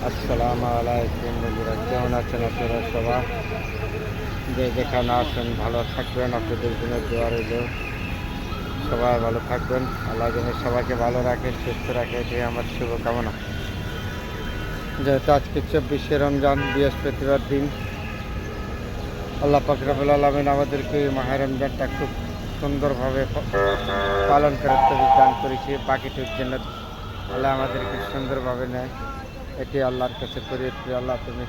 আসসালামু আলাইকুম বন্ধুরা, কেমন আছেন আপনারা সবাই? যে যেখানে আছেন ভালো থাকবেন, আপনাদের জন্য দোয়া রইল। সবাই ভালো থাকবেন, আল্লাহ যেন সবাইকে ভালো রাখে, সুস্থ রাখে, এটাই আমার শুভকামনা। যেহেতু আজকে 24শে রমজান, বৃহস্পতিবার দিন, আল্লাহ পাক রব্বুল আলামিন আমাদেরকে এই মাহে রমজানটা খুব সুন্দরভাবে পালন করার তৌফিক দান করেছে। বাকিটার জন্য আল্লাহ আমাদেরকে সুন্দরভাবে নেয়, এটি আল্লাহর কাছে প্রিয়। আল্লাহ, তুমি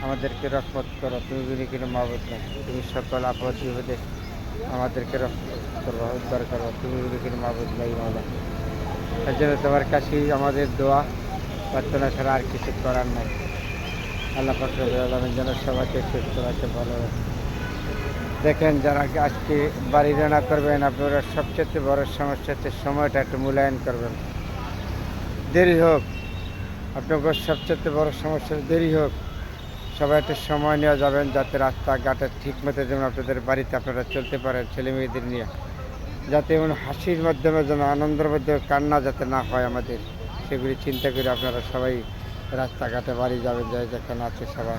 আমাদেরকে রহমত করো, তুমি বিনি কিনে মাবুদ না, তুমি সকল আপদ বিপদে আমাদেরকে রহমত করো, উদ্ধার করো, তুমি বিনি কিনে মাবুদ নাই মাওলা। তার জন্য তোমার কাছেই আমাদের দোয়া প্রার্থনা ছাড়া আর কিছু করার নাই। আল্লাহ পাক রব্বুল আলামিন যেন সবাইকে সুস্থ রাখে, ভালো রাখে। দেখেন, যারা আজকে বাড়ি রান্না করবেন, আপনারা সবচেয়ে বড় সমস্যা হচ্ছে সময়টা একটু মূল্যায়ন করবেন। দেরি হোক, আপনাদের সবচেয়ে বড় সমস্যা দেরি হোক, সবাই একটু সময় নেওয়া যাবেন, যাতে রাস্তাঘাটে ঠিক মতো যেমন আপনাদের বাড়িতে আপনারা চলতে পারেন, ছেলে মেয়েদের নিয়ে, যাতে এমন হাসির মাধ্যমে যেন আনন্দের মাধ্যমে কান্না যাতে না হয় আমাদের, সেগুলি চিন্তা করে আপনারা সবাই রাস্তাঘাটে বাড়ি যাবেন, যাই যেখানে আছে সবাই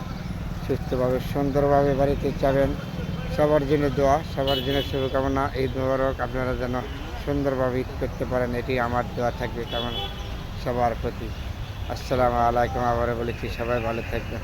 সুস্থভাবে সুন্দরভাবে বাড়িতে যাবেন। সবার জন্য দোয়া, সবার জন্য শুভকামনা। ঈদ মোবারক, আপনারা যেন সুন্দরভাবে ঈদ করতে পারেন, এটি আমার দোয়া থাকবে কেমন সবার প্রতি। আসসালামু আলাইকুম, আবারও বলেছি সবাই ভালো থাকবেন।